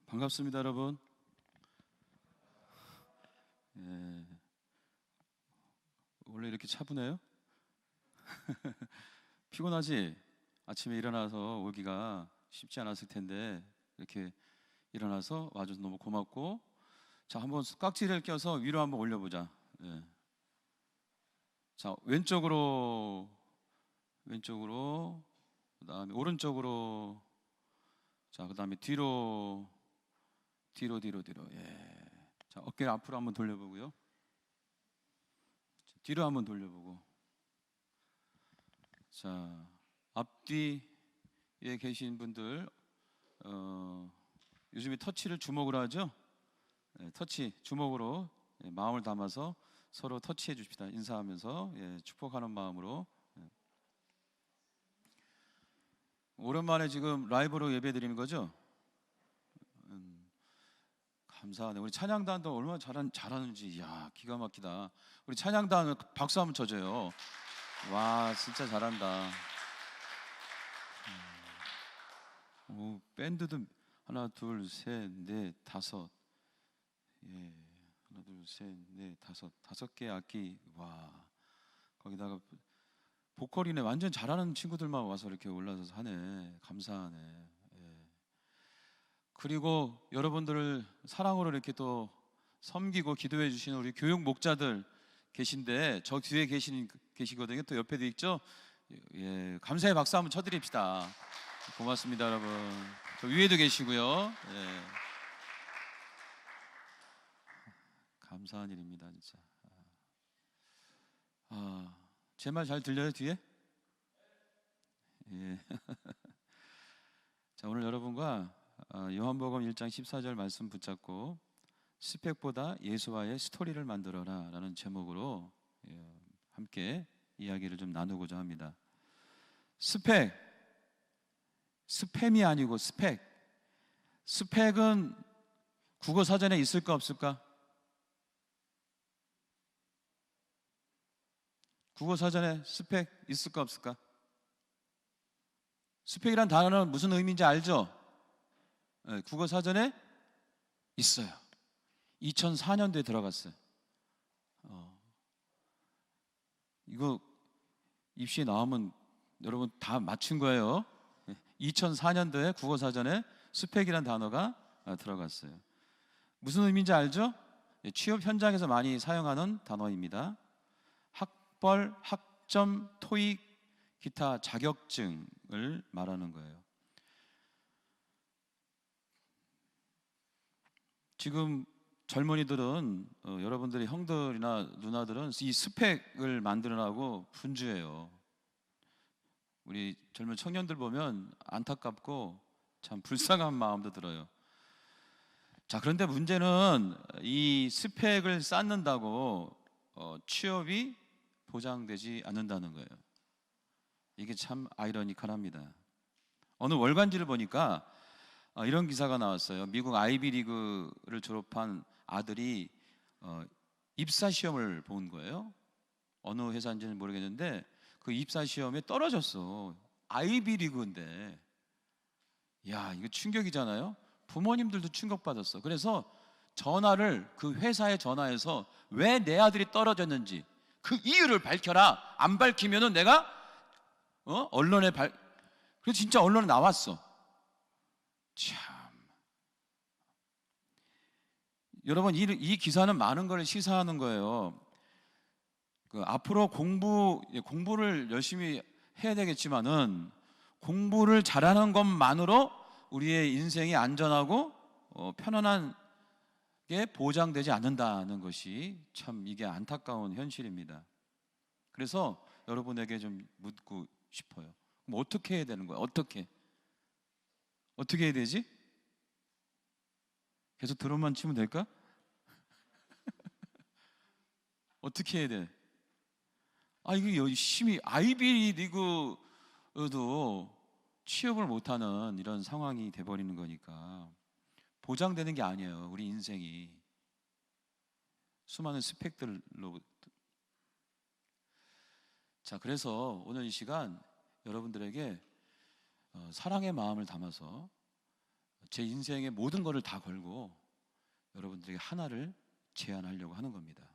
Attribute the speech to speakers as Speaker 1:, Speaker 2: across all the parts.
Speaker 1: 반갑습니다, 여러분. 예, 원래 이렇게 차분해요? 피곤하지? 아침에 일어나서 오기가 쉽지 않았을 텐데 이렇게 일어나서 와줘서 너무 고맙고, 자, 한번 깍지를 껴서 위로 한번 올려보자. 예. 자, 왼쪽으로, 그다음에 오른쪽으로, 자, 그다음에 뒤로. 예. 자, 어깨 앞으로 한번 돌려보고요. 뒤로 한번 돌려보고. 자, 앞뒤에 계신 분들, 요즘에 터치를 주먹으로 하죠? 네, 터치, 주먹으로 마음을 담아서 서로 터치해 주십시다. 인사하면서 축복하는 마음으로. 오랜만에 지금 라이브로 예배 드리는 거죠? 감사하네. 우리 찬양단도 얼마나 잘하는지, 이야, 기가 막히다. 우리 찬양단 박수 한번 쳐줘요. 와, 진짜 잘한다. 오, 밴드도 하나, 둘, 셋, 넷, 다섯. 예, 하나, 둘, 셋, 넷, 다섯 개 악기. 와, 거기다가 보컬이네. 완전 잘하는 친구들만 와서 이렇게 올라서서 하네. 감사하네. 예. 그리고 여러분들을 사랑으로 이렇게 또 섬기고 기도해 주시는 우리 교육 목자들 계신데, 저 뒤에 계시거든요. 또 옆에도 있죠. 예, 감사의 박수 한번 쳐드립시다. 고맙습니다, 여러분. 저 위에도 계시고요. 예. 감사한 일입니다, 진짜. 제 말 잘 들려요, 뒤에? 예. 자, 오늘 여러분과 요한복음 1장 14절 말씀 붙잡고 스펙보다 예수와의 스토리를 만들어라 라는 제목으로 함께 이야기를 좀 나누고자 합니다. 스펙이 아니고 스펙. 스펙은 국어 사전에 있을까 없을까? 국어 사전에 스펙 있을까 없을까? 스펙이란 단어는 무슨 의미인지 알죠? 네, 국어 사전에 있어요. 2004년도에 들어갔어요. 이거 입시에 나오면 여러분 다 맞춘 거예요. 2004년도에 국어 사전에 스펙이란 단어가 들어갔어요. 무슨 의미인지 알죠? 취업 현장에서 많이 사용하는 단어입니다. 학벌, 학점, 토익, 기타 자격증을 말하는 거예요. 지금 젊은이들은 여러분들의 형들이나 누나들은 이 스펙을 만들어내고 분주해요. 우리 젊은 청년들 보면 안타깝고 참 불쌍한 마음도 들어요. 자, 그런데 문제는 이 스펙을 쌓는다고 취업이 보장되지 않는다는 거예요. 이게 참 아이러니컬합니다. 어느 월간지를 보니까 이런 기사가 나왔어요. 미국 아이비리그를 졸업한 아들이 입사 시험을 본 거예요. 어느 회사인지는 모르겠는데 그 입사 시험에 떨어졌어. 아이비리그인데, 야, 이거 충격이잖아요. 부모님들도 충격받았어. 그래서 그 회사에 전화해서 왜 내 아들이 떨어졌는지 그 이유를 밝혀라. 안 밝히면은 내가 그래서 진짜 언론에 나왔어. 참, 여러분, 이 기사는 많은 걸 시사하는 거예요. 앞으로 공부를 열심히 해야 되겠지만은 공부를 잘하는 것만으로 우리의 인생이 안전하고 편안하게 보장되지 않는다는 것이 참 이게 안타까운 현실입니다. 그래서 여러분에게 좀 묻고 싶어요. 그럼 어떻게 해야 되는 거야? 어떻게 해야 되지? 계속 드럼만 치면 될까? 어떻게 해야 돼? 이게 열심히 아이비리그도 취업을 못하는 이런 상황이 돼버리는 거니까 보장되는 게 아니에요. 우리 인생이 수많은 스펙들로. 자, 그래서 오늘 이 시간 여러분들에게 사랑의 마음을 담아서 제 인생의 모든 것을 다 걸고 여러분들에게 하나를 제안하려고 하는 겁니다.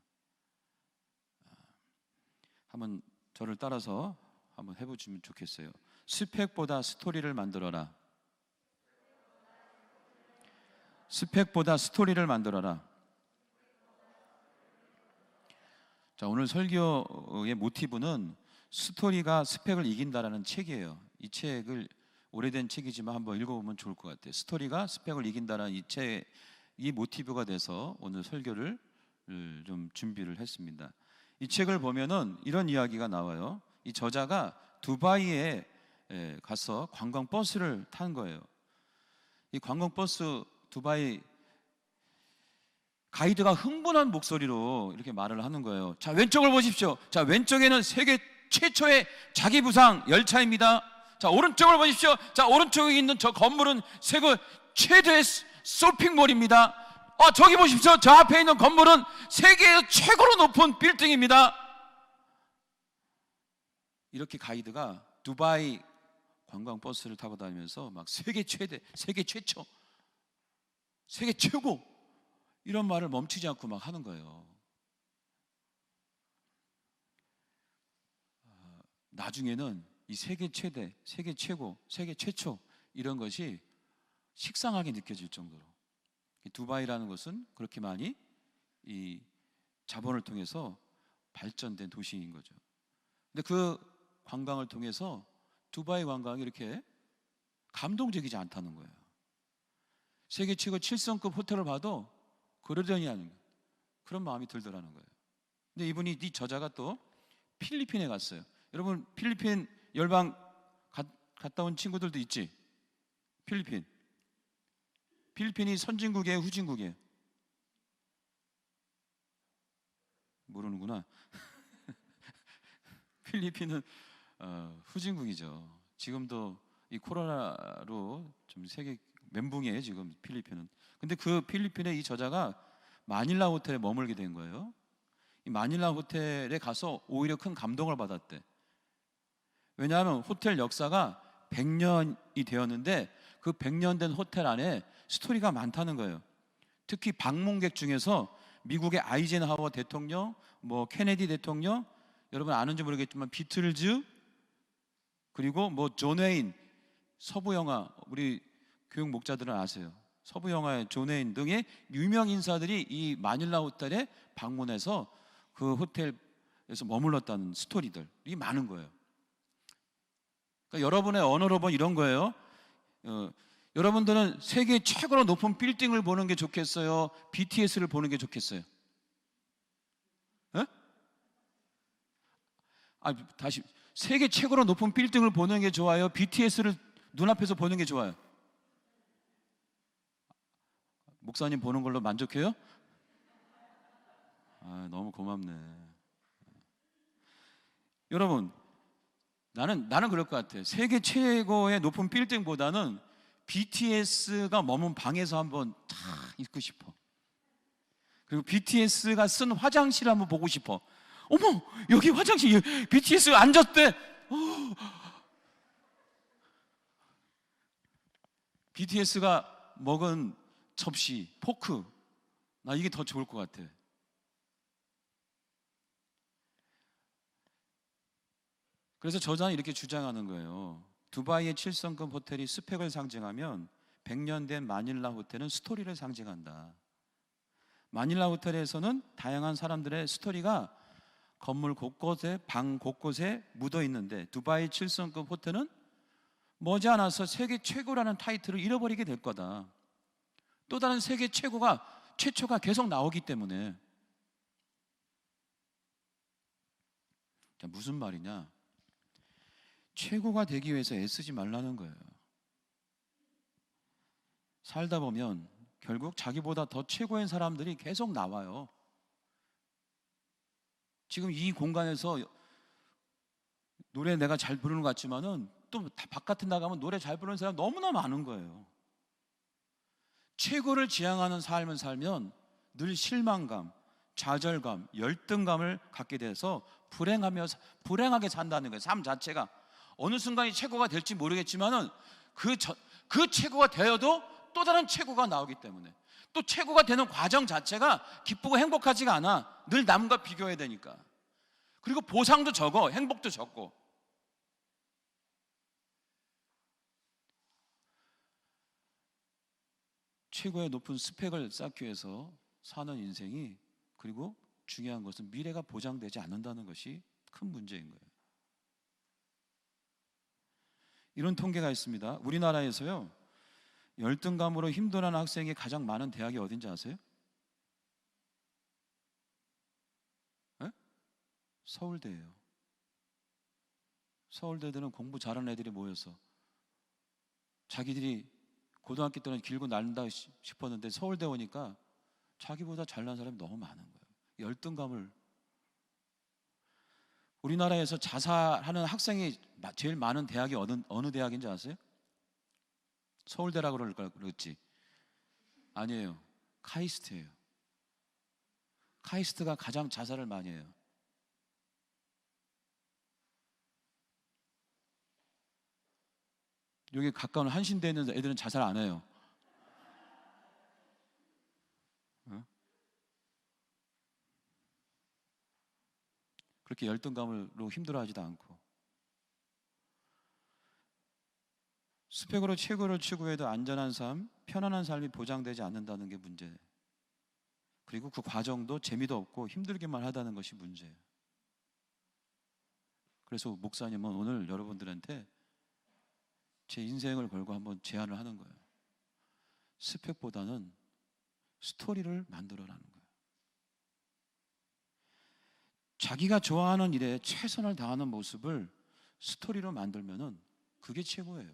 Speaker 1: 한번 저를 따라서 한번 해보시면 좋겠어요. 스펙보다 스토리를 만들어라. 스펙보다 스토리를 만들어라. 자, 오늘 설교의 모티브는 스토리가 스펙을 이긴다라는 책이에요. 이 책을 오래된 책이지만 한번 읽어보면 좋을 것 같아요. 스토리가 스펙을 이긴다라는 이 책이 모티브가 돼서 오늘 설교를 좀 준비를 했습니다. 이 책을 보면은 이런 이야기가 나와요. 이 저자가 두바이에 가서 관광버스를 탄 거예요. 이 관광버스 두바이 가이드가 흥분한 목소리로 이렇게 말을 하는 거예요. 자, 왼쪽을 보십시오. 자, 왼쪽에는 세계 최초의 자기부상 열차입니다. 자, 오른쪽을 보십시오. 자, 오른쪽에 있는 저 건물은 세계 최대의 쇼핑몰입니다. 저기 보십시오. 저 앞에 있는 건물은 세계에서 최고로 높은 빌딩입니다. 이렇게 가이드가 두바이 관광버스를 타고 다니면서 막 세계 최대, 세계 최초, 세계 최고 이런 말을 멈추지 않고 막 하는 거예요. 나중에는 이 세계 최대, 세계 최고, 세계 최초 이런 것이 식상하게 느껴질 정도로 두바이라는 것은 그렇게 많이 이 자본을 통해서 발전된 도시인 거죠. 근데 그 관광을 통해서 두바이 관광이 이렇게 감동적이지 않다는 거예요. 세계 최고 7성급 호텔을 봐도 그러려니 하는 그런 마음이 들더라는 거예요. 근데 이 저자가 또 필리핀에 갔어요. 여러분 필리핀 열방 갔다 온 친구들도 있지? 필리핀이 선진국이에요, 후진국이에요? 모르는구나. 필리핀은 후진국이죠. 지금도 이 코로나로 좀 세계 멘붕이에요, 지금 필리핀은. 근데 그 필리핀의 이 저자가 마닐라 호텔에 머물게 된 거예요. 이 마닐라 호텔에 가서 오히려 큰 감동을 받았대. 왜냐하면 호텔 역사가 100년이 되었는데 그 100년 된 호텔 안에 스토리가 많다는 거예요. 특히 방문객 중에서 미국의 아이젠하워 대통령, 케네디 대통령, 여러분 아는지 모르겠지만 비틀즈, 그리고 존 웨인, 서부 영화, 우리 교육 목자들은 아세요. 서부 영화의 존 웨인 등의 유명 인사들이 이 마닐라 호텔에 방문해서 그 호텔에서 머물렀다는 스토리들이 많은 거예요. 그러니까 여러분의 언어로 보면 이런 거예요. 여러분들은 세계 최고로 높은 빌딩을 보는 게 좋겠어요? BTS를 보는 게 좋겠어요? 다시 세계 최고로 높은 빌딩을 보는 게 좋아요? BTS를 눈앞에서 보는 게 좋아요? 목사님 보는 걸로 만족해요? 너무 고맙네. 여러분, 나는 그럴 것 같아요. 세계 최고의 높은 빌딩보다는 BTS가 머문 방에서 한번 다 있고 싶어. 그리고 BTS가 쓴 화장실 한번 보고 싶어. 어머, 여기 화장실 BTS 앉았대. BTS가 먹은 접시, 포크, 나 이게 더 좋을 것 같아. 그래서 저자는 이렇게 주장하는 거예요. 두바이의 7성급 호텔이 스펙을 상징하면 100년 된 마닐라 호텔은 스토리를 상징한다. 마닐라 호텔에서는 다양한 사람들의 스토리가 건물 곳곳에, 방 곳곳에 묻어 있는데 두바이 7성급 호텔은 머지않아서 세계 최고라는 타이틀을 잃어버리게 될 거다. 또 다른 세계 최초가 계속 나오기 때문에. 자, 무슨 말이냐? 최고가 되기 위해서 애쓰지 말라는 거예요. 살다 보면 결국 자기보다 더 최고인 사람들이 계속 나와요. 지금 이 공간에서 노래 내가 잘 부르는 것 같지만은 또 바깥에 나가면 노래 잘 부르는 사람 너무나 많은 거예요. 최고를 지향하는 삶을 살면 늘 실망감, 좌절감, 열등감을 갖게 돼서 불행하게 산다는 거예요. 삶 자체가 어느 순간이 최고가 될지 모르겠지만은 그 최고가 되어도 또 다른 최고가 나오기 때문에, 또 최고가 되는 과정 자체가 기쁘고 행복하지가 않아. 늘 남과 비교해야 되니까. 그리고 보상도 적어, 행복도 적고. 최고의 높은 스펙을 쌓기 위해서 사는 인생이, 그리고 중요한 것은 미래가 보장되지 않는다는 것이 큰 문제인 거예요. 이런 통계가 있습니다. 우리나라에서요, 열등감으로 힘들어하는 학생이 가장 많은 대학이 어딘지 아세요? 네? 서울대예요. 서울대들은 공부 잘하는 애들이 모여서 자기들이 고등학교 때는 길고 난다 싶었는데 서울대 오니까 자기보다 잘난 사람이 너무 많은 거예요. 열등감을. 우리나라에서 자살하는 학생이 제일 많은 대학이 어느 대학인지 아세요? 서울대라고 그랬지. 아니에요. 카이스트예요. 카이스트가 가장 자살을 많이 해요. 여기 가까운 한신대에 있는 애들은 자살 안 해요. 그렇게 열등감으로 힘들어하지도 않고. 스펙으로 최고를 추구해도 안전한 삶, 편안한 삶이 보장되지 않는다는 게 문제예요. 그리고 그 과정도 재미도 없고 힘들게만 하다는 것이 문제예요. 그래서 목사님은 오늘 여러분들한테 제 인생을 걸고 한번 제안을 하는 거예요. 스펙보다는 스토리를 만들어라는 거예요. 자기가 좋아하는 일에 최선을 다하는 모습을 스토리로 만들면은 그게 최고예요.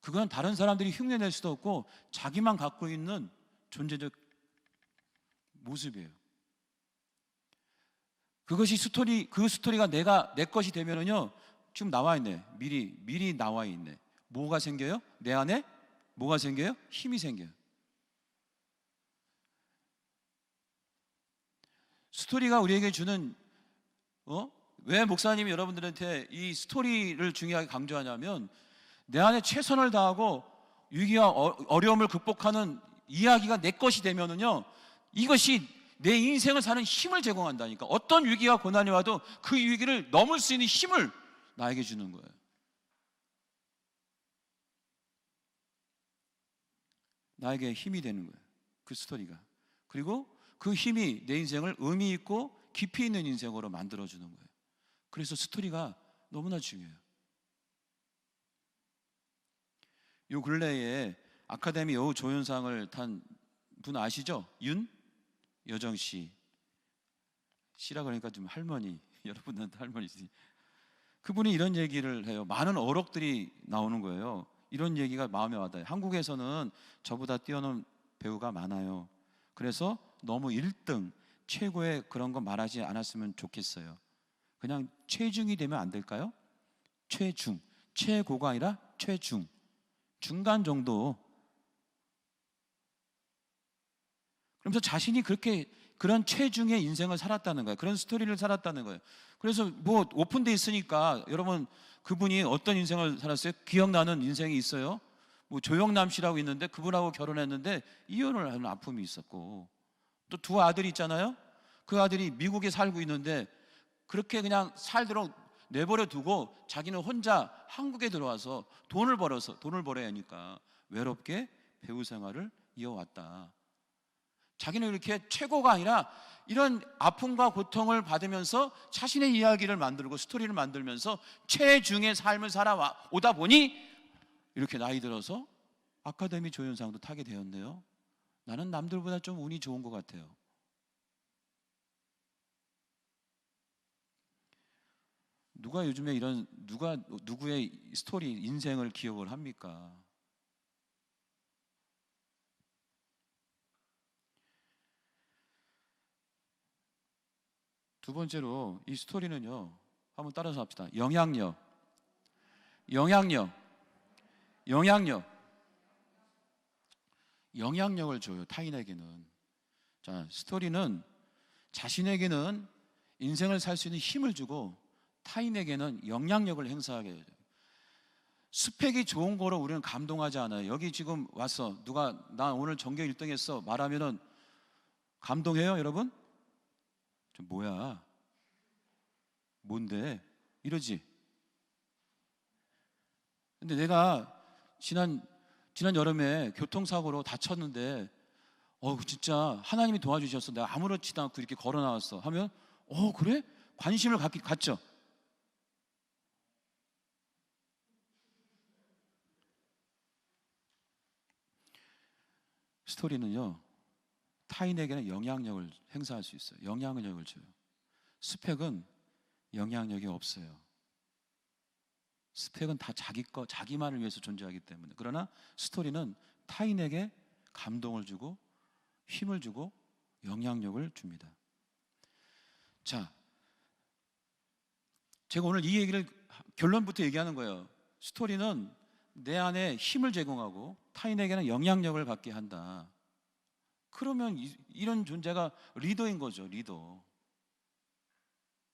Speaker 1: 그건 다른 사람들이 흉내낼 수도 없고 자기만 갖고 있는 존재적 모습이에요. 그것이 그 스토리가 내 것이 되면은요, 지금 나와 있네. 미리 나와 있네. 뭐가 생겨요? 내 안에 뭐가 생겨요? 힘이 생겨요. 스토리가 우리에게 주는, 왜 목사님이 여러분들한테 이 스토리를 중요하게 강조하냐면, 내 안에 최선을 다하고 위기와 어려움을 극복하는 이야기가 내 것이 되면은요, 이것이 내 인생을 사는 힘을 제공한다니까. 어떤 위기와 고난이 와도 그 위기를 넘을 수 있는 힘을 나에게 주는 거예요. 나에게 힘이 되는 거예요, 그 스토리가. 그리고 그 힘이 내 인생을 의미 있고 깊이 있는 인생으로 만들어주는 거예요. 그래서 스토리가 너무나 중요해요. 요 근래에 아카데미 여우 조연상을 탄 분 아시죠? 윤여정 씨. 씨라 그러니까 좀 할머니, 여러분한테 할머니지. 그분이 이런 얘기를 해요. 많은 어록들이 나오는 거예요. 이런 얘기가 마음에 와닿아요. 한국에서는 저보다 뛰어난 배우가 많아요. 그래서 너무 1등, 최고의 그런 거 말하지 않았으면 좋겠어요. 그냥 최중이 되면 안 될까요? 최중, 최고가 아니라 최중, 중간 정도. 그러면서 자신이 그런 최중의 인생을 살았다는 거예요. 그런 스토리를 살았다는 거예요. 그래서 뭐 오픈돼 있으니까 여러분, 그분이 어떤 인생을 살았어요? 기억나는 인생이 있어요? 뭐 조영남 씨라고 있는데 그분하고 결혼했는데 이혼을 하는 아픔이 있었고, 또 두 아들이 있잖아요. 그 아들이 미국에 살고 있는데 그렇게 그냥 살도록 내버려 두고 자기는 혼자 한국에 들어와서 돈을 벌어야 하니까 외롭게 배우 생활을 이어왔다. 자기는 이렇게 최고가 아니라 이런 아픔과 고통을 받으면서 자신의 이야기를 만들고 스토리를 만들면서 최중의 삶을 살아오다 보니 이렇게 나이 들어서 아카데미 조연상도 타게 되었네요. 나는 남들보다 좀 운이 좋은 것 같아요. 누가 요즘에 누구의 스토리, 인생을 기억을 합니까? 두 번째로 이 스토리는요, 한번 따라서 합시다. 영향력을 줘요, 타인에게는. 자, 스토리는 자신에게는 인생을 살 수 있는 힘을 주고 타인에게는 영향력을 행사하게 해요. 스펙이 좋은 거로 우리는 감동하지 않아요. 여기 지금 와서 누가 나 오늘 전교 1등 했어 말하면은 감동해요, 여러분? 저 뭐야? 뭔데? 이러지. 근데 내가 지난 여름에 교통사고로 다쳤는데 진짜 하나님이 도와주셨어. 내가 아무렇지도 않고 이렇게 걸어 나왔어. 하면 그래? 관심을 갖죠. 스토리는요, 타인에게는 영향력을 행사할 수 있어요. 영향력을 줘요. 스펙은 영향력이 없어요. 스펙은 다 자기만을 위해서 존재하기 때문에. 그러나 스토리는 타인에게 감동을 주고 힘을 주고 영향력을 줍니다. 자, 제가 오늘 이 얘기를 결론부터 얘기하는 거예요. 스토리는 내 안에 힘을 제공하고 타인에게는 영향력을 갖게 한다. 그러면 이런 존재가 리더인 거죠. 리더.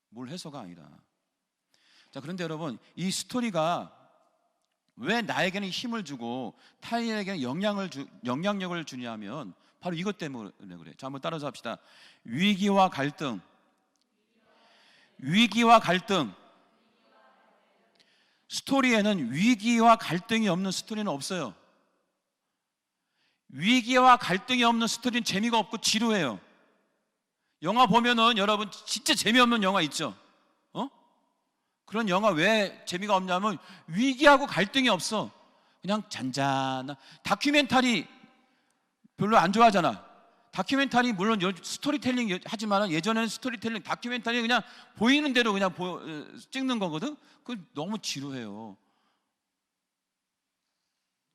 Speaker 1: 뭘 해서가 아니라. 자, 그런데 여러분, 이 스토리가 왜 나에게는 힘을 주고 타인에게는 영향력을 주냐면 바로 이것 때문에 그래요. 자, 한번 따라서 합시다. 위기와 갈등. 스토리에는 위기와 갈등이 없는 스토리는 없어요. 위기와 갈등이 없는 스토리는 재미가 없고 지루해요. 영화 보면은 여러분 진짜 재미없는 영화 있죠? 그런 영화 왜 재미가 없냐면 위기하고 갈등이 없어. 그냥 잔잔한 다큐멘터리 별로 안 좋아하잖아. 다큐멘터리 물론 스토리텔링 하지만 예전에는 스토리텔링 다큐멘터리 그냥 보이는 대로 그냥 찍는 거거든. 그 너무 지루해요.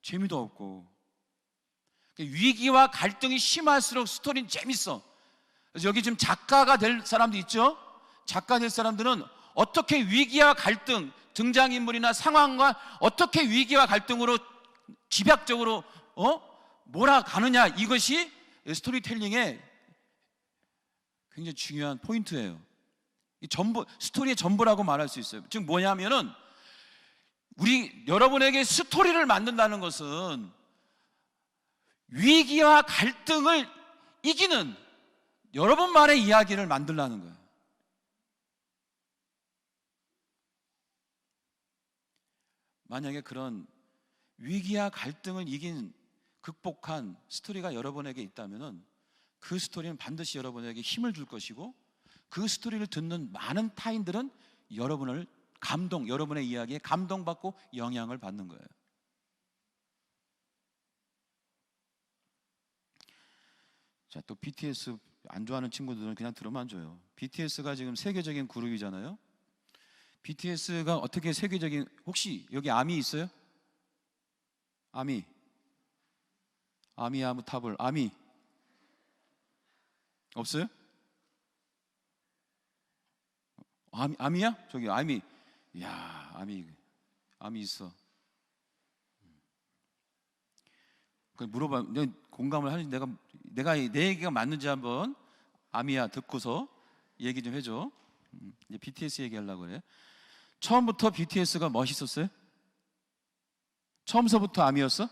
Speaker 1: 재미도 없고. 위기와 갈등이 심할수록 스토리는 재밌어. 그래서 여기 지금 작가가 될 사람도 있죠. 작가 될 사람들은 어떻게 위기와 갈등, 등장인물이나 상황과 어떻게 위기와 갈등으로 집약적으로 몰아가느냐, 이것이 스토리텔링의 굉장히 중요한 포인트예요. 스토리의 전부라고 말할 수 있어요. 즉 뭐냐면은 여러분에게 스토리를 만든다는 것은 위기와 갈등을 이기는 여러분만의 이야기를 만들라는 거예요. 만약에 그런 위기와 갈등을 극복한 스토리가 여러분에게 있다면 그 스토리는 반드시 여러분에게 힘을 줄 것이고 그 스토리를 듣는 많은 타인들은 여러분의 이야기에 감동받고 영향을 받는 거예요. 자, 또 BTS 안 좋아하는 친구들은 그냥 들으면 안 줘요. BTS가 지금 세계적인 그룹이잖아요. BTS가 어떻게 세계적인, 혹시 여기 아미 있어요? 아미아무타불 아미 없어요? 아미야? 저기 아미. 이야, 아미 있어. 물어봐. 내가 공감을 하는지 내가 내 얘기가 맞는지 한번 아미야 듣고서 얘기 좀 해줘. 이제 BTS 얘기하려고 그래. 처음부터 BTS가 멋있었어요? 처음서부터 아미였어?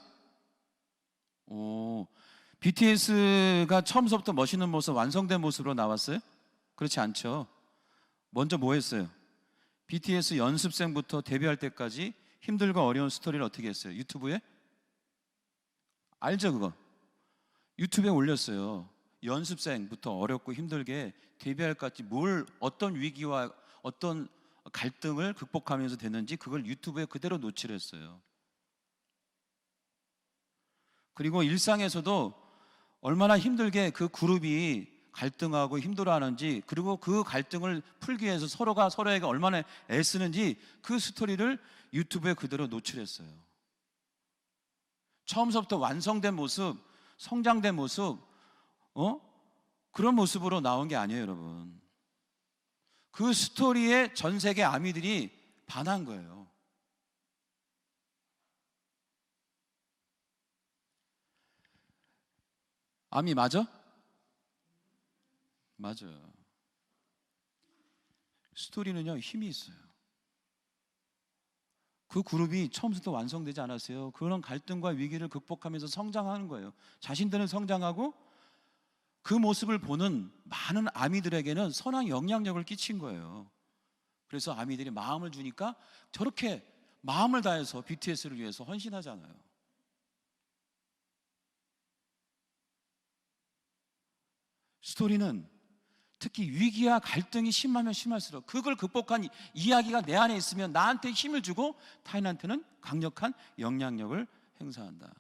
Speaker 1: BTS가 처음서부터 멋있는 모습, 완성된 모습으로 나왔어요? 그렇지 않죠. 먼저 뭐 했어요? BTS 연습생부터 데뷔할 때까지 힘들고 어려운 스토리를 어떻게 했어요? 유튜브에? 알죠, 그거? 유튜브에 올렸어요. 연습생부터 어렵고 힘들게 데뷔할 때까지 어떤 위기와 어떤 갈등을 극복하면서 됐는지 그걸 유튜브에 그대로 노출했어요. 그리고 일상에서도 얼마나 힘들게 그 그룹이 갈등하고 힘들어하는지, 그리고 그 갈등을 풀기 위해서 서로가 서로에게 얼마나 애쓰는지 그 스토리를 유튜브에 그대로 노출했어요. 처음부터 완성된 모습, 성장된 모습, 그런 모습으로 나온 게 아니에요, 여러분. 그 스토리에 전 세계 아미들이 반한 거예요. 아미 맞아? 맞아요. 스토리는요, 힘이 있어요. 그 그룹이 처음부터 완성되지 않았어요. 그런 갈등과 위기를 극복하면서 성장하는 거예요. 자신들은 성장하고 그 모습을 보는 많은 아미들에게는 선한 영향력을 끼친 거예요. 그래서 아미들이 마음을 주니까 저렇게 마음을 다해서 BTS를 위해서 헌신하잖아요. 스토리는 특히 위기와 갈등이 심하면 심할수록 그걸 극복한 이야기가 내 안에 있으면 나한테 힘을 주고 타인한테는 강력한 영향력을 행사한다.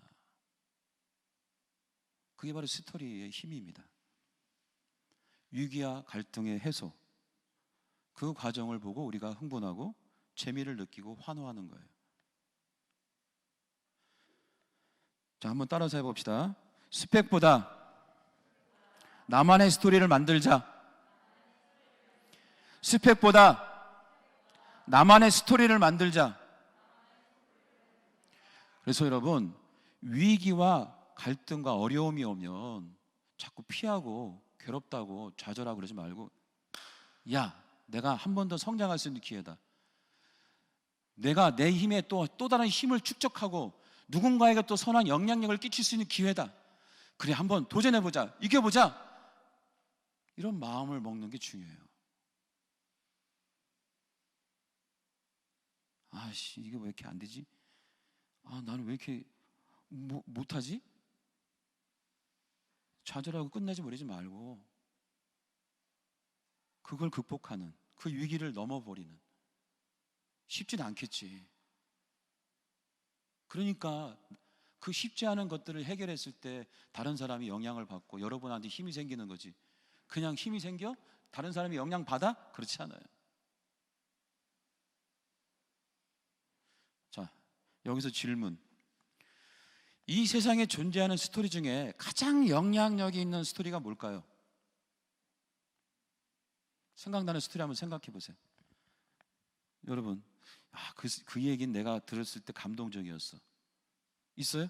Speaker 1: 그게 바로 스토리의 힘입니다. 위기와 갈등의 해소, 그 과정을 보고 우리가 흥분하고 재미를 느끼고 환호하는 거예요. 자, 한번 따라서 해봅시다. 스펙보다 나만의 스토리를 만들자. 스펙보다 나만의 스토리를 만들자. 그래서 여러분, 위기와 갈등과 어려움이 오면 자꾸 피하고 괴롭다고 좌절하고 그러지 말고, 야, 내가 한 번 더 성장할 수 있는 기회다. 내가 내 힘에 또 다른 힘을 축적하고 누군가에게 또 선한 영향력을 끼칠 수 있는 기회다. 그래, 한번 도전해보자. 이겨보자. 이런 마음을 먹는 게 중요해요. 아씨, 이게 왜 이렇게 안 되지? 나는 왜 이렇게 못하지? 좌절하고 끝내지 버리지 말고 그걸 극복하는, 그 위기를 넘어버리는. 쉽진 않겠지. 그러니까 그 쉽지 않은 것들을 해결했을 때 다른 사람이 영향을 받고 여러분한테 힘이 생기는 거지. 그냥 힘이 생겨? 다른 사람이 영향 받아? 그렇지 않아요. 자, 여기서 질문. 이 세상에 존재하는 스토리 중에 가장 영향력이 있는 스토리가 뭘까요? 생각나는 스토리 한번 생각해 보세요. 여러분, 그 얘기는 내가 들었을 때 감동적이었어. 있어요?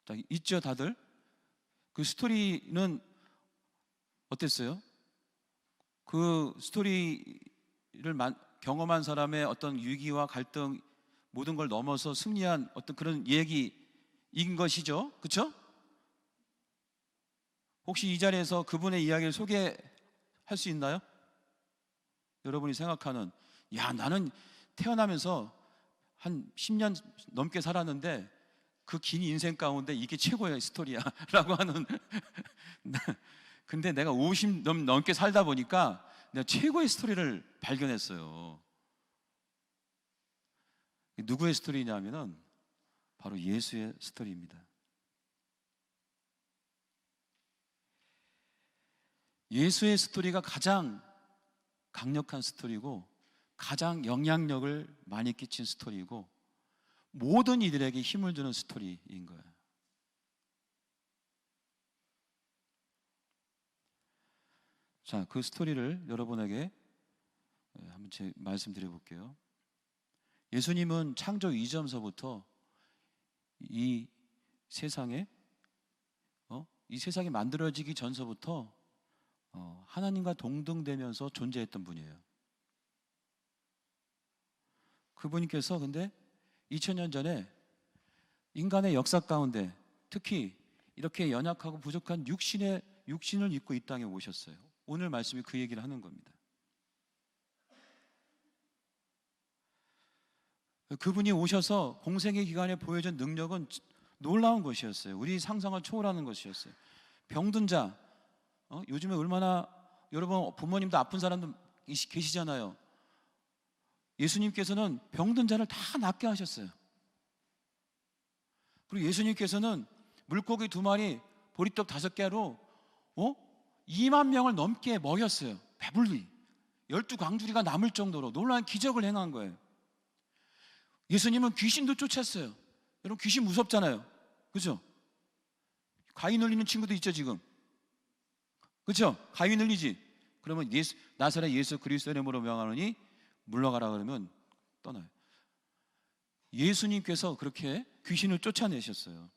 Speaker 1: 자, 있죠, 다들? 그 스토리는 어땠어요? 그 스토리를 경험한 사람의 어떤 위기와 갈등, 모든 걸 넘어서 승리한 어떤 그런 얘기인 것이죠. 그렇죠? 혹시 이 자리에서 그분의 이야기를 소개할 수 있나요? 여러분이 생각하는, 야, 나는 태어나면서 한 10년 넘게 살았는데 그 긴 인생 가운데 이게 최고의 스토리야 라고 하는 근데 내가 50 넘게 살다 보니까 내가 최고의 스토리를 발견했어요. 누구의 스토리냐면은 바로 예수의 스토리입니다. 예수의 스토리가 가장 강력한 스토리고 가장 영향력을 많이 끼친 스토리고 모든 이들에게 힘을 주는 스토리인 거예요. 자, 그 스토리를 여러분에게 한번 말씀드려 볼게요. 예수님은 창조 이전서부터 이 세상이 만들어지기 전서부터 하나님과 동등되면서 존재했던 분이에요. 그분께서 근데 2000년 전에 인간의 역사 가운데 특히 이렇게 연약하고 부족한 육신을 입고 이 땅에 오셨어요. 오늘 말씀이 그 얘기를 하는 겁니다. 그분이 오셔서 공생의 기간에 보여준 능력은 놀라운 것이었어요. 우리 상상을 초월하는 것이었어요. 병든 자, 요즘에 얼마나 여러분 부모님도 아픈 사람도 계시잖아요. 예수님께서는 병든 자를 다 낫게 하셨어요. 그리고 예수님께서는 물고기 2마리, 보리떡 5개로 2만 명을 넘게 먹였어요. 배불리 12광주리가 남을 정도로 놀라운 기적을 행한 거예요. 예수님은 귀신도 쫓았어요. 여러분 귀신 무섭잖아요. 그죠? 가위 눌리는 친구도 있죠 지금. 그죠? 가위 눌리지? 그러면 나사렛 예수 그리스도의 이름으로 명하노니 물러가라 그러면 떠나요. 예수님께서 그렇게 귀신을 쫓아내셨어요.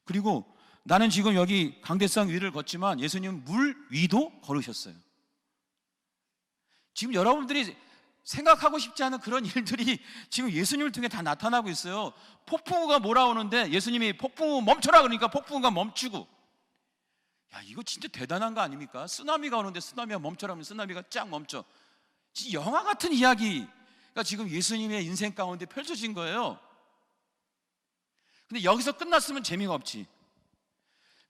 Speaker 1: 그리고 나는 지금 여기 강대상 위를 걷지만 예수님은 물 위도 걸으셨어요. 지금 여러분들이 생각하고 싶지 않은 그런 일들이 지금 예수님을 통해 다 나타나고 있어요. 폭풍우가 몰아오는데 예수님이 폭풍우 멈춰라 그러니까 폭풍우가 멈추고. 야, 이거 진짜 대단한 거 아닙니까? 쓰나미가 오는데 쓰나미가 멈춰라 하면 쓰나미가 쫙 멈춰. 진짜 영화 같은 이야기가 지금 예수님의 인생 가운데 펼쳐진 거예요. 근데 여기서 끝났으면 재미가 없지.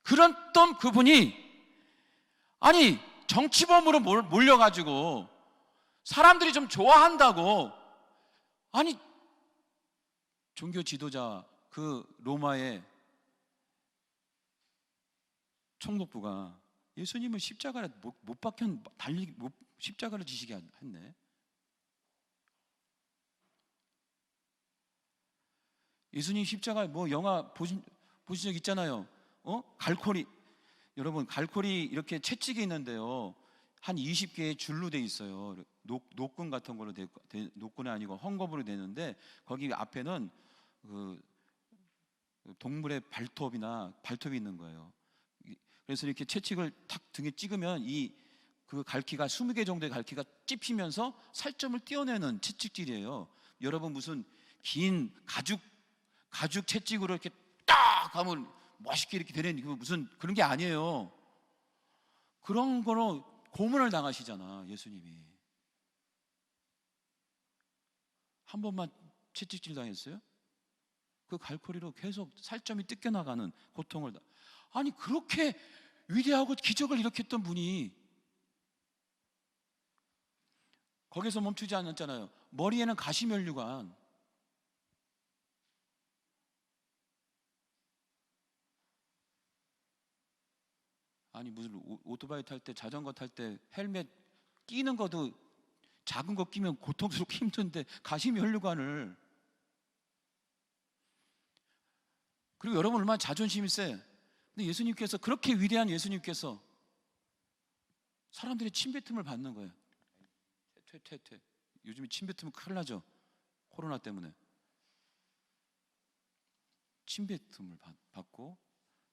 Speaker 1: 그랬던 그분이 아니 정치범으로 몰려가지고 사람들이 좀 좋아한다고, 아니 종교 지도자 그 로마의 총독부가 예수님을 십자가에 못 박혀 십자가를 지시게 했네. 예수님 십자가 뭐 영화 보신 적 있잖아요. 갈고리, 여러분 갈고리 이렇게 채찍이 있는데요, 한 20개의 줄로 돼 있어요. 노끈 같은 걸로 노끈이 아니고 헝겊으로 되는데 거기 앞에는 그 동물의 발톱이 있는 거예요. 그래서 이렇게 채찍을 탁 등에 찍으면 그 갈퀴가 20개 정도의 갈퀴가 찝히면서 살점을 떼어내는 채찍질이에요. 여러분 무슨 긴 가죽 채찍으로 이렇게 딱 하면 멋있게 이렇게 되는 무슨 그런 게 아니에요. 그런 거로 고문을 당하시잖아. 예수님이 한 번만 채찍질 당했어요? 그 갈고리로 계속 살점이 뜯겨나가는 고통을. 아니 그렇게 위대하고 기적을 일으켰던 분이 거기서 멈추지 않았잖아요. 머리에는 가시면류관, 아니 무슨 오토바이 탈 때, 자전거 탈 때 헬멧 끼는 것도 작은 거 끼면 고통스럽고 힘든데 가시면류관을. 그리고 여러분 얼마나 자존심이 세. 근데 예수님께서, 그렇게 위대한 예수님께서 사람들의 침뱉음을 받는 거예요. 퇴. 요즘에 침뱉으면 큰일 나죠. 코로나 때문에. 침뱉음을 받고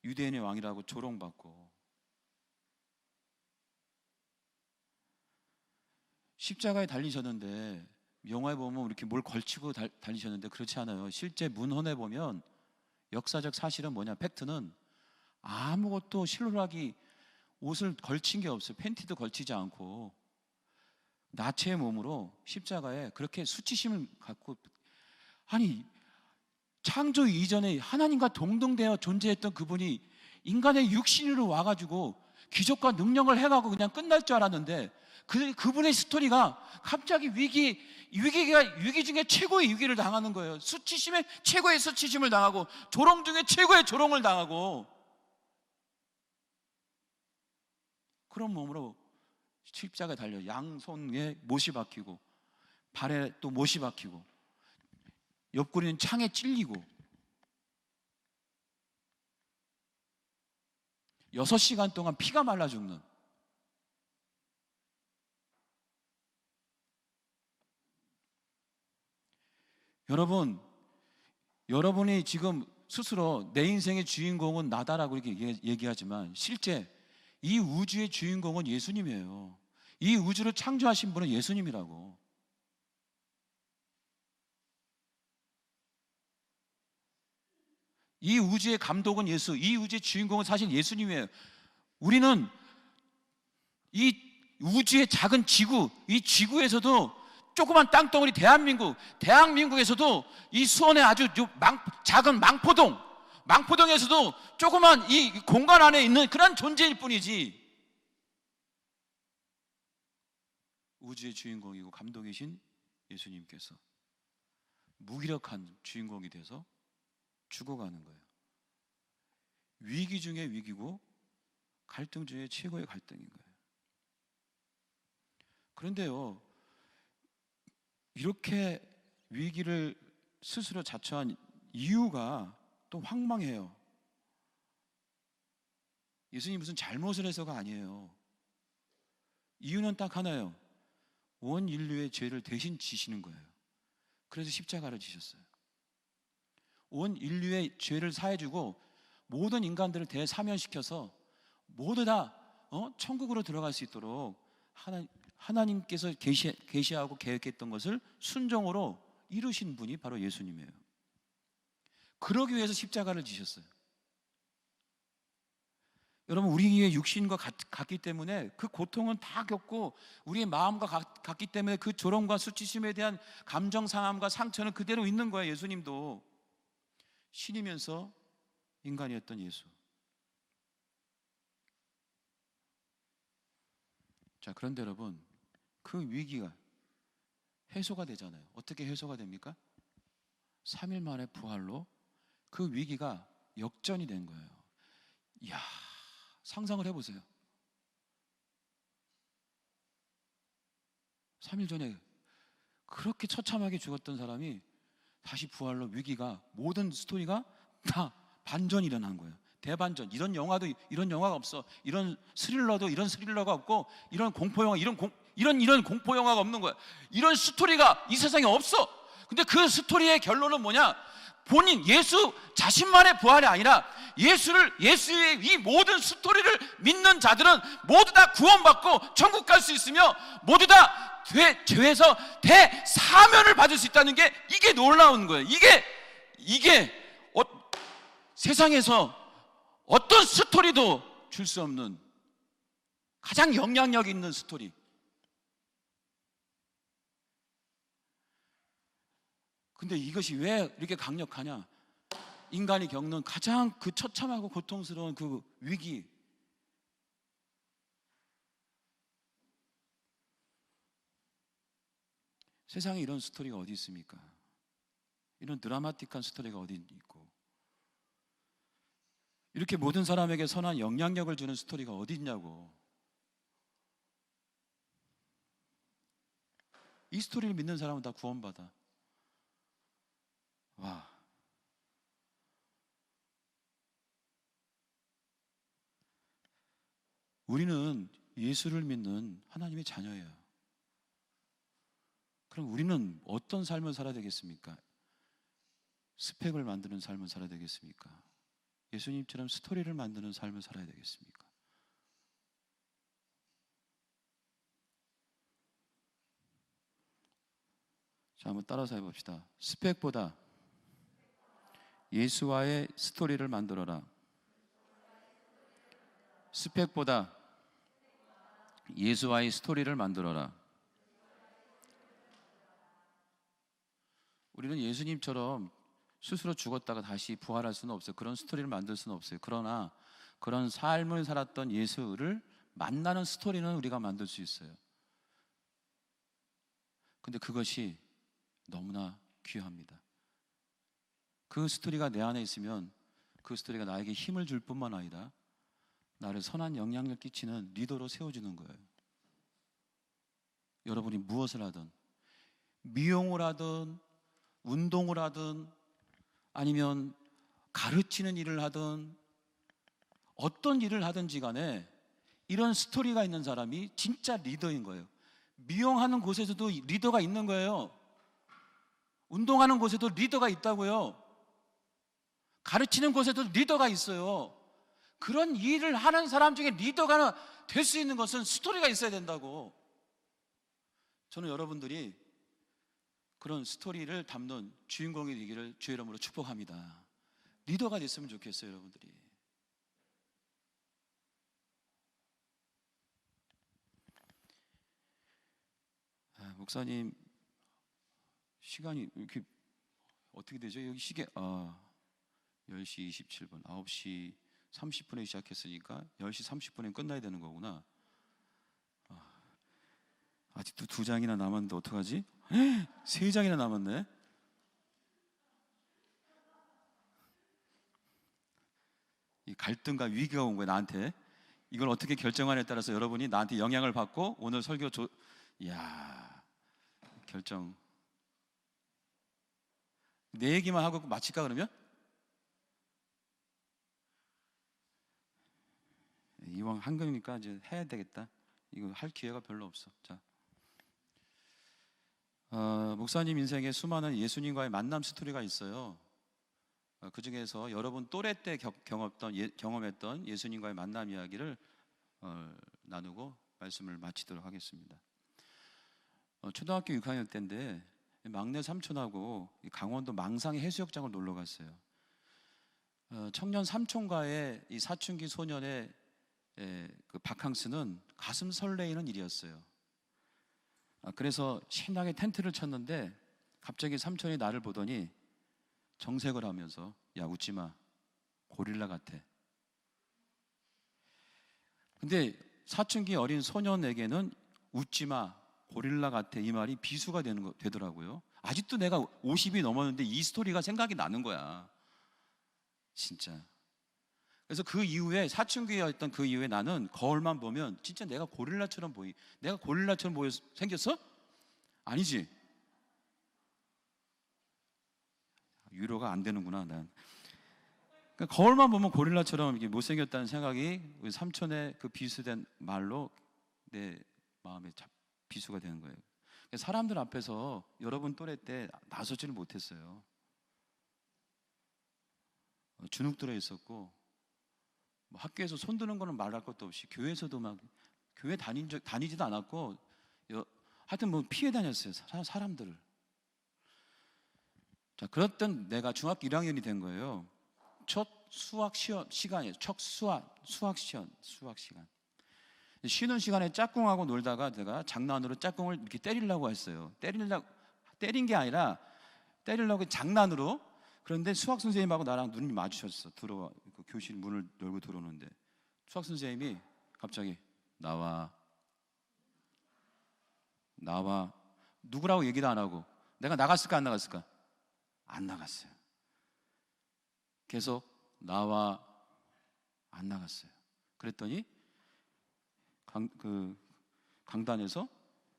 Speaker 1: 유대인의 왕이라고 조롱받고. 십자가에 달리셨는데, 영화에 보면 이렇게 뭘 걸치고 달리셨는데 그렇지 않아요. 실제 문헌에 보면 역사적 사실은 뭐냐, 팩트는 아무것도 실루라기 옷을 걸친 게 없어요. 팬티도 걸치지 않고 나체의 몸으로 십자가에 그렇게 수치심을 갖고. 아니 창조 이전에 하나님과 동등되어 존재했던 그분이 인간의 육신으로 와가지고 기적과 능력을 해가고 그냥 끝날 줄 알았는데 그분의 스토리가 갑자기 위기 중에 최고의 위기를 당하는 거예요. 수치심에 최고의 수치심을 당하고 조롱 중에 최고의 조롱을 당하고, 그런 몸으로 십자가에 달려 양손에 못이 박히고 발에 또 못이 박히고 옆구리는 창에 찔리고 6시간 동안 피가 말라 죽는. 여러분이 지금 스스로 내 인생의 주인공은 나다라고 이렇게 얘기하지만 실제 이 우주의 주인공은 예수님이에요. 이 우주를 창조하신 분은 예수님이라고. 이 우주의 감독은 예수, 이 우주의 주인공은 사실 예수님이에요. 우리는 이 우주의 작은 지구, 이 지구에서도 조그만 땅덩어리 대한민국에서도 이 수원의 아주 작은 망포동에서도 조그만 이 공간 안에 있는 그런 존재일 뿐이지, 우주의 주인공이고 감독이신 예수님께서 무기력한 주인공이 돼서 죽어가는 거예요. 위기 중에 위기고 갈등 중에 최고의 갈등인 거예요. 그런데요, 이렇게 위기를 스스로 자처한 이유가 또 황망해요. 예수님 무슨 잘못을 해서가 아니에요. 이유는 딱 하나예요. 온 인류의 죄를 대신 지시는 거예요. 그래서 십자가를 지셨어요. 온 인류의 죄를 사해주고 모든 인간들을 대사면시켜서 모두 다 천국으로 들어갈 수 있도록 하나님께서 계시하고 계획했던 것을 순종으로 이루신 분이 바로 예수님이에요. 그러기 위해서 십자가를 지셨어요. 여러분, 우리의 육신과 같기 때문에 그 고통은 다 겪고, 우리의 마음과 같기 때문에 그 조롱과 수치심에 대한 감정 상함과 상처는 그대로 있는 거예요. 예수님도 신이면서 인간이었던 예수. 자, 그런데 여러분, 그 위기가 해소가 되잖아요. 어떻게 해소가 됩니까? 3일 만에 부활로 그 위기가 역전이 된 거예요. 이야, 상상을 해보세요. 3일 전에 그렇게 처참하게 죽었던 사람이 다시 부활로, 위기가, 모든 스토리가 다 반전이 일어난 거예요. 대반전. 이런 영화가 없어. 이런 스릴러도 이런 스릴러가 없고, 이런 공포영화, 이런 공포영화가 없는 거야. 이런 스토리가 이 세상에 없어. 근데 그 스토리의 결론은 뭐냐? 본인 예수 자신만의 부활이 아니라 예수의 이 모든 스토리를 믿는 자들은 모두 다 구원받고 천국 갈 수 있으며, 모두 다 죄에서 대사면을 받을 수 있다는 게, 이게 놀라운 거예요. 이게 세상에서 어떤 스토리도 줄 수 없는 가장 영향력 있는 스토리. 근데 이것이 왜 이렇게 강력하냐? 인간이 겪는 가장 그 처참하고 고통스러운 그 위기, 세상에 이런 스토리가 어디 있습니까? 이런 드라마틱한 스토리가 어디 있고, 이렇게 모든 사람에게 선한 영향력을 주는 스토리가 어디 있냐고. 이 스토리를 믿는 사람은 다 구원받아. 와. 우리는 예수를 믿는 하나님의 자녀예요. 그럼 우리는 어떤 삶을 살아야 되겠습니까? 스펙을 만드는 삶을 살아야 되겠습니까? 예수님처럼 스토리를 만드는 삶을 살아야 되겠습니까? 자, 한번 따라서 해봅시다. 스펙보다 예수와의 스토리를 만들어라. 스펙보다 예수와의 스토리를 만들어라. 우리는 예수님처럼 스스로 죽었다가 다시 부활할 수는 없어요. 그런 스토리를 만들 수는 없어요. 그러나 그런 삶을 살았던 예수를 만나는 스토리는 우리가 만들 수 있어요. 근데 그것이 너무나 귀합니다. 그 스토리가 내 안에 있으면 그 스토리가 나에게 힘을 줄 뿐만 아니라 나를 선한 영향력을 끼치는 리더로 세워주는 거예요. 여러분이 무엇을 하든, 미용을 하든 운동을 하든 아니면 가르치는 일을 하든 어떤 일을 하든지 간에 이런 스토리가 있는 사람이 진짜 리더인 거예요. 미용하는 곳에서도 리더가 있는 거예요. 운동하는 곳에도 리더가 있다고요. 가르치는 곳에도 리더가 있어요. 그런 일을 하는 사람 중에 리더가 될 수 있는 것은 스토리가 있어야 된다고. 저는 여러분들이 그런 스토리를 담는 주인공이 되기를 주의 이름으로 축복합니다. 리더가 됐으면 좋겠어요, 여러분들이. 목사님, 시간이 이렇게 어떻게 되죠? 여기 시계 10시 27분, 9시 30분에 시작했으니까 10시 30분에 끝나야 되는 거구나. 아직도 2장이나 남았는데 어떡하지? 3장이나 남았네. 이 갈등과 위기가 온 거예요, 나한테. 이걸 어떻게 결정하냐에 따라서 여러분이 나한테 영향을 받고 오늘 설교 이야, 결정. 내 얘기만 하고 마칠까 그러면? 이왕 한 거니까 이제 해야 되겠다. 이거 할 기회가 별로 없어. 자, 목사님 인생에 수많은 예수님과의 만남 스토리가 있어요. 그 중에서 여러분 또래 때 경험했던 예수님과의 만남 이야기를 나누고 말씀을 마치도록 하겠습니다. 초등학교 6학년 때인데 막내 삼촌하고 강원도 망상의 해수욕장을 놀러 갔어요. 청년 삼촌과의 이 사춘기 소년의 그 바캉스는 가슴 설레이는 일이었어요. 그래서 신나게 텐트를 쳤는데 갑자기 삼촌이 나를 보더니 정색을 하면서 야, 웃지 마, 고릴라 같아. 근데 사춘기 어린 소년에게는 웃지 마, 고릴라 같아 이 말이 비수가 되더라고요. 아직도 내가 50이 넘었는데 이 스토리가 생각이 나는 거야, 진짜. 그래서 그 이후에, 사춘기였던 그 이후에 나는 거울만 보면 진짜 내가 고릴라처럼 생겼어? 아니지. 위로가 안 되는구나, 난. 그러니까 거울만 보면 고릴라처럼 이렇게 못생겼다는 생각이 우리 삼촌의 그 비수된 말로 내 마음에 비수가 되는 거예요. 사람들 앞에서 여러분 또래 때 나서지를 못했어요. 주눅 들어 있었고, 학교에서 손드는 거는 말할 것도 없이, 교회에서도 막 교회 다니지도 않았고, 하여튼 뭐 피해 다녔어요, 사람들을. 자, 그랬던 내가 중학교 1학년이 된 거예요. 첫 수학 시간이에요. 첫 수학 시간. 쉬는 시간에 짝꿍하고 놀다가 내가 장난으로 짝꿍을 이렇게 때리려고 했어요. 때린 게 아니라 때리려고 장난으로. 그런데 수학 선생님하고 나랑 눈이 마주쳤어. 그 교실 문을 열고 들어오는데 수학 선생님이 갑자기 나와. 누구라고 얘기도 안 하고. 내가 나갔을까 안 나갔을까? 안 나갔어요. 계속 나와. 안 나갔어요. 그랬더니 강단에서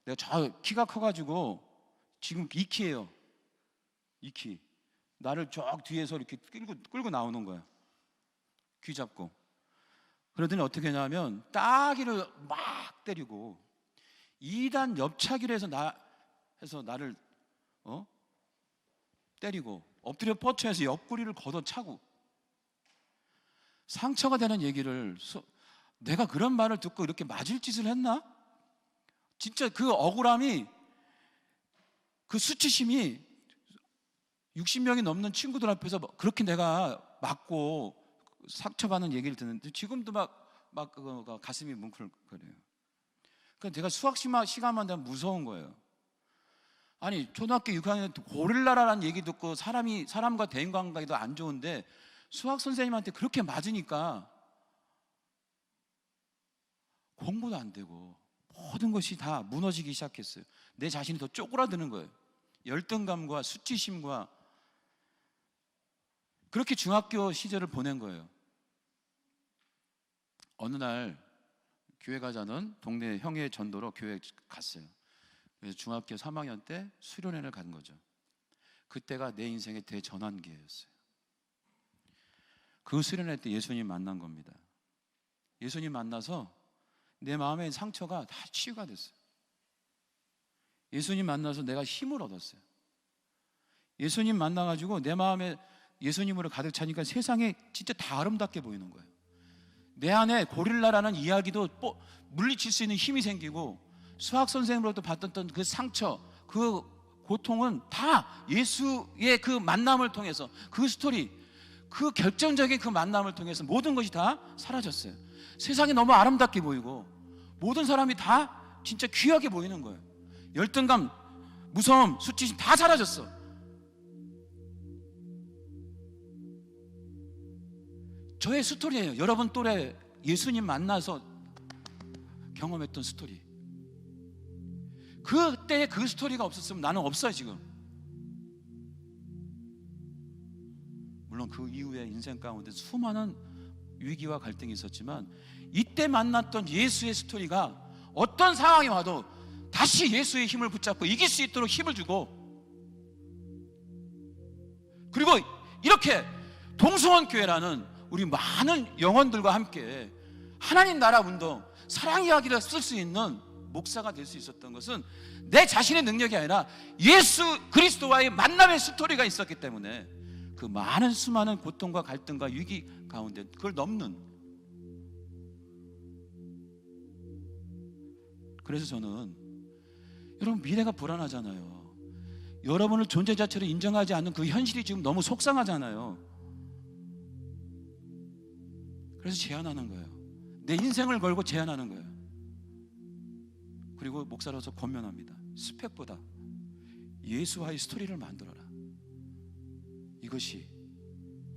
Speaker 1: 내가 저 키가 커가지고 지금 2키예요. 2키. 나를 쭉 뒤에서 이렇게 끌고 나오는 거야. 귀 잡고. 그러더니 어떻게 하냐면 따귀를 막 때리고 2단 옆차기로 해서 나를 때리고 엎드려 뻗쳐서 옆구리를 걷어차고. 상처가 되는 얘기를, 내가 그런 말을 듣고 이렇게 맞을 짓을 했나? 진짜 그 억울함이, 그 수치심이 60명이 넘는 친구들 앞에서 그렇게 내가 맞고 상처받는 얘기를 듣는데 지금도 막 가슴이 뭉클거려요. 그러니까 제가 수학 시간만 되면 무서운 거예요. 아니, 초등학교 6학년 때 고릴라라는 얘기 듣고 사람과 대인관계도 안 좋은데 수학 선생님한테 그렇게 맞으니까 공부도 안 되고 모든 것이 다 무너지기 시작했어요. 내 자신이 더 쪼그라드는 거예요. 열등감과 수치심과. 그렇게 중학교 시절을 보낸 거예요. 어느 날 교회 가자는 동네 형의 전도로 교회에 갔어요. 그래서 중학교 3학년 때 수련회를 간 거죠. 그때가 내 인생의 대전환기였어요. 그 수련회 때 예수님 만난 겁니다. 예수님 만나서 내 마음의 상처가 다 치유가 됐어요. 예수님 만나서 내가 힘을 얻었어요. 예수님 만나가지고 내 마음에 예수님으로 가득 차니까 세상에 진짜 다 아름답게 보이는 거예요. 내 안에 고릴라라는 이야기도 물리칠 수 있는 힘이 생기고, 수학 선생님으로부터 받았던 그 상처, 그 고통은 다 예수의 그 만남을 통해서, 그 스토리, 그 결정적인 그 만남을 통해서 모든 것이 다 사라졌어요. 세상이 너무 아름답게 보이고 모든 사람이 다 진짜 귀하게 보이는 거예요. 열등감, 무서움, 수치심 다 사라졌어. 저의 스토리예요. 여러분 또래 예수님 만나서 경험했던 스토리. 그때 그 스토리가 없었으면 나는 없어요, 지금. 물론 그 이후에 인생 가운데 수많은 위기와 갈등이 있었지만 이때 만났던 예수의 스토리가 어떤 상황이 와도 다시 예수의 힘을 붙잡고 이길 수 있도록 힘을 주고, 그리고 이렇게 동성원교회라는 우리 많은 영혼들과 함께 하나님 나라 운동, 사랑 이야기를 쓸 수 있는 목사가 될 수 있었던 것은 내 자신의 능력이 아니라 예수 그리스도와의 만남의 스토리가 있었기 때문에, 그 많은 수많은 고통과 갈등과 위기 가운데 그걸 넘는. 그래서 저는 여러분, 미래가 불안하잖아요. 여러분을 존재 자체로 인정하지 않는 그 현실이 지금 너무 속상하잖아요. 그래서 제안하는 거예요. 내 인생을 걸고 제안하는 거예요. 그리고 목사로서 권면합니다. 스펙보다 예수와의 스토리를 만들어라. 이것이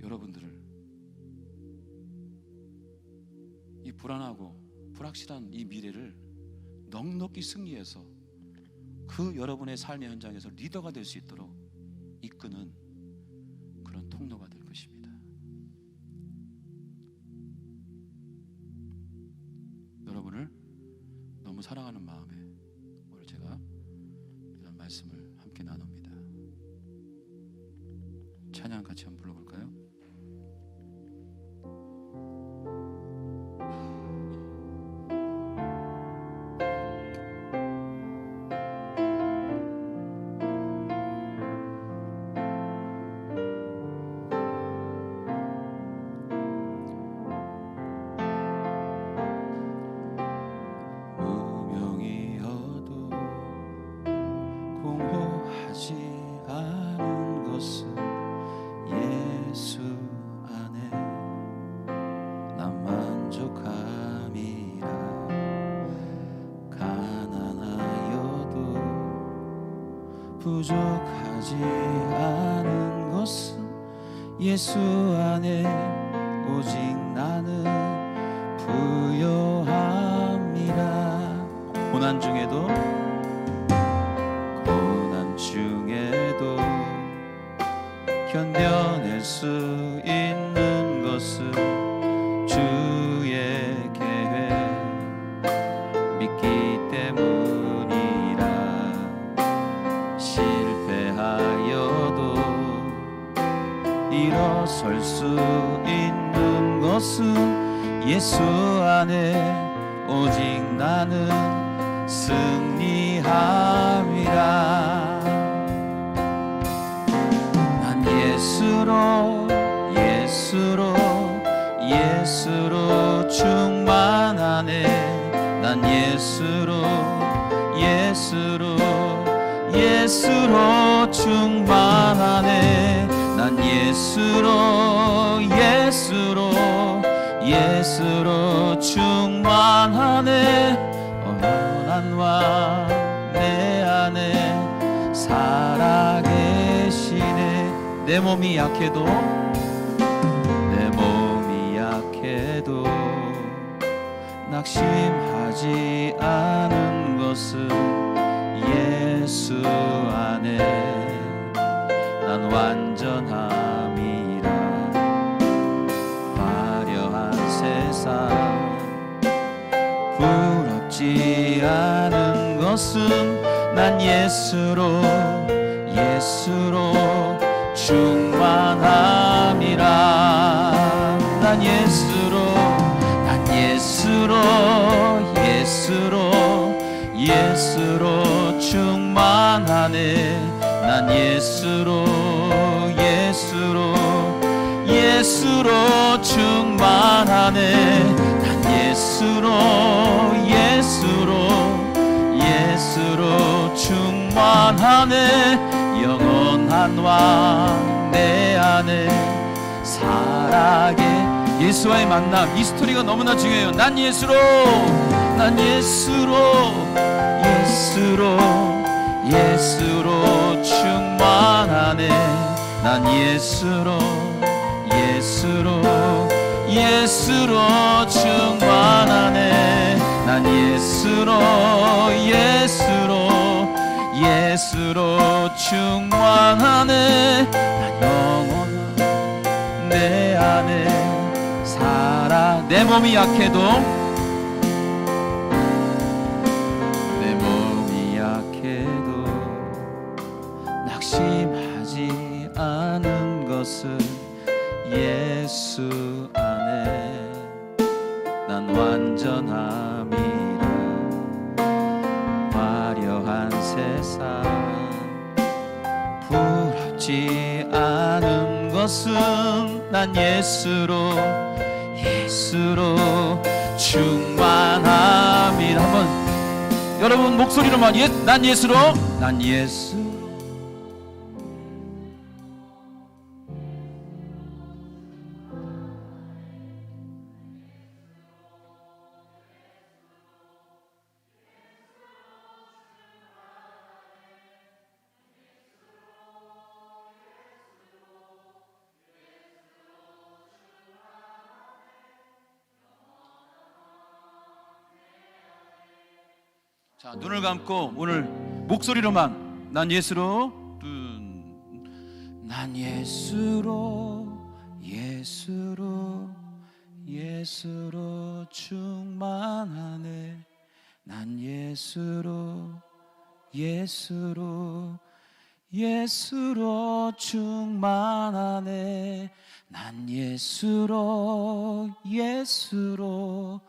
Speaker 1: 여러분들을 이 불안하고 불확실한 이 미래를 넉넉히 승리해서 그 여러분의 삶의 현장에서 리더가 될 수 있도록 이끄는 그런 통로가 될 것입니다. 여러분을 너무 사랑하는 마음에 오늘 제가 이런 말씀을 함께 나눕니다. 찬양 같이 한번 불러볼까요?
Speaker 2: 부족하지 않은 것은 예수 안에 오직 나는 부요함이라. 고난 중에도 견뎌낼 수 있는 것은 주의 계획 믿기 때문이라. 실패하여도 일어설 수 있는 것은 예수 안에 오직 나는 승리함이라. 난 예수로 충만하네. 난 예수로 충만하네. 난 예수로 충만하네. 어연한 왕 내 안에 살아계시네. 내 몸이 약해도 낙심하지 않은 것은 예수 안에 난 완전함이라. 화려한 세상 부럽지 않은 것은 난 예수로 충만함이라. 난 예수로 충만하네. 난 예수로 충만하네. 난 예수로 충만하네. 영원한 왕 내 안에 살아계. 예수와의 만남, 이 스토리가 너무나 중요해요. 난 예수로 충만하네. 난 예수로 충만하네. 난 예수로 충만하네. 난 영원한 내 안에 살아. 내 몸이 약해도 낙심하지 않은 것은 예수 안에 난 완전함이라. 화려한 세상 부럽지 않은 것은 난 예수로 충만함이라. 한번 여러분 목소리로만 난 예수로, 난 예수. 자, 눈을 감고 오늘 목소리로만 난 예수로, 난 예수로, 예수로, 예수로 충만하네. 난 예수로, 예수로, 예수로 충만하네. 난 예수로, 예수로,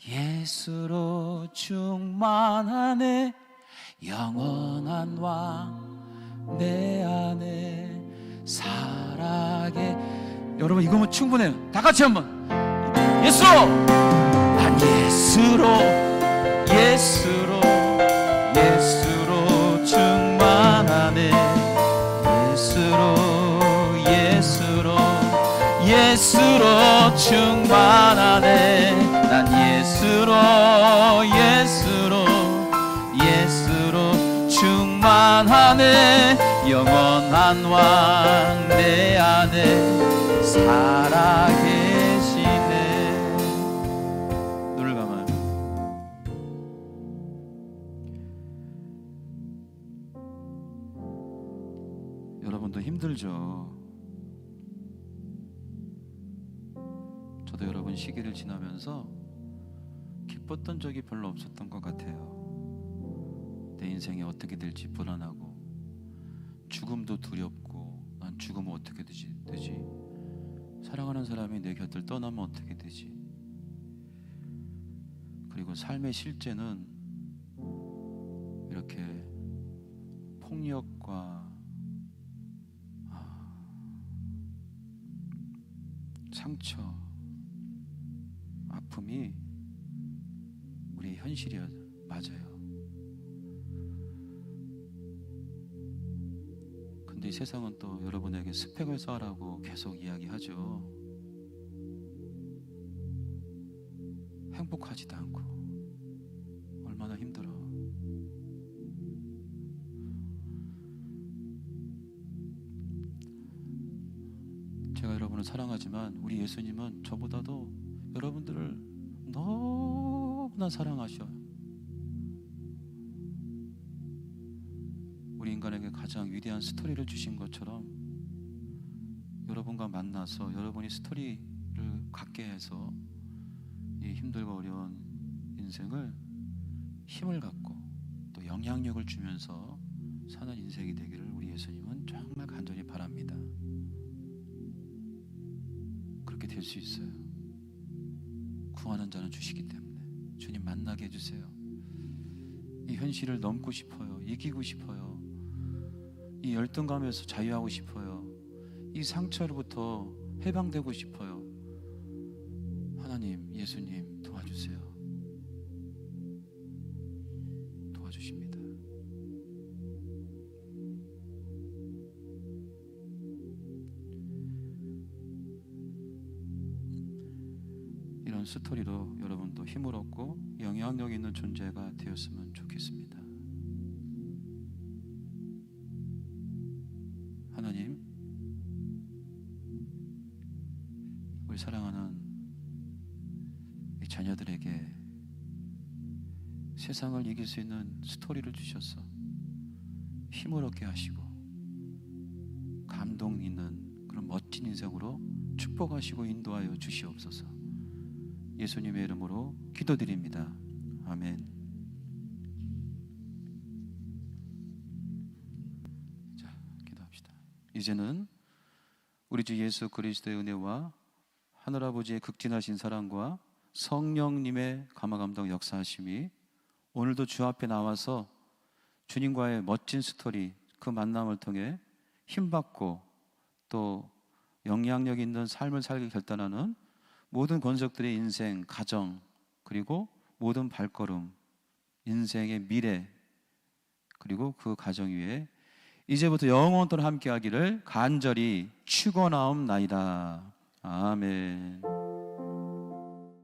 Speaker 2: 예수로 충만하네. 영원한 왕 내 안에 살아게. 여러분 이거면 충분해요. 다 같이 한번 예수로, 난 예수로, 예수로, 예수로 충만하네. 예수로, 예수로, 예수로 충만하네. 난 예수로, 예수로, 예수로 충만하네. 영원한 왕 내 안에 살아계시네. 눈을 감아요. 여러분도 힘들죠? 저도 여러분 시기를 지나면서 기뻤던 적이 별로 없었던 것 같아요. 내 인생이 어떻게 될지 불안하고, 죽음도 두렵고, 난 죽으면 어떻게 되지? 사랑하는 사람이 내 곁을 떠나면 어떻게 되지? 그리고 삶의 실제는 이렇게 폭력과 상처, 아픔이 우리의 현실이야. 맞아요. 근데 이 세상은 또 여러분에게 스펙을 쌓으라고 계속 이야기하죠. 행복하지도 않고 얼마나 힘들어. 제가 여러분을 사랑하지만 우리 예수님은 저보다도 여러분들을 너무나 사랑하셔요. 우리 인간에게 가장 위대한 스토리를 주신 것처럼 여러분과 만나서 여러분이 스토리를 갖게 해서 이 힘들고 어려운 인생을 힘을 갖고 또 영향력을 주면서 사는 인생이 되기를 우리 예수님은 정말 간절히 바랍니다. 그렇게 될 수 있어요. 구하는 자는 주시기 때문에. 주님 만나게 해주세요. 이 현실을 넘고 싶어요. 이기고 싶어요. 이 열등감에서 자유하고 싶어요. 이 상처로부터 해방되고 싶어요. 하나님, 예수님 도와주세요. 도와주십니다. 이런 스토리로 여러분도 힘을 얻고 영향력 있는 존재가 되었으면 좋겠습니다. 하나님, 우리 사랑하는 이 자녀들에게 세상을 이길 수 있는 스토리를 주셔서 힘을 얻게 하시고 감동 있는 그런 멋진 인생으로 축복하시고 인도하여 주시옵소서. 예수님의 이름으로 기도드립니다. 아멘. 자, 기도합시다. 이제는 우리 주 예수 그리스도의 은혜와 하늘아버지의 극진하신 사랑과 성령님의 감화감동 역사하심이 오늘도 주 앞에 나와서 주님과의 멋진 스토리, 그 만남을 통해 힘받고 또 영향력 있는 삶을 살기 결단하는 모든 권속들의 인생, 가정, 그리고 모든 발걸음 인생의 미래 그리고 그 가정 위에 이제부터 영원토록 함께하기를 간절히 축원하옵나이다. 아멘.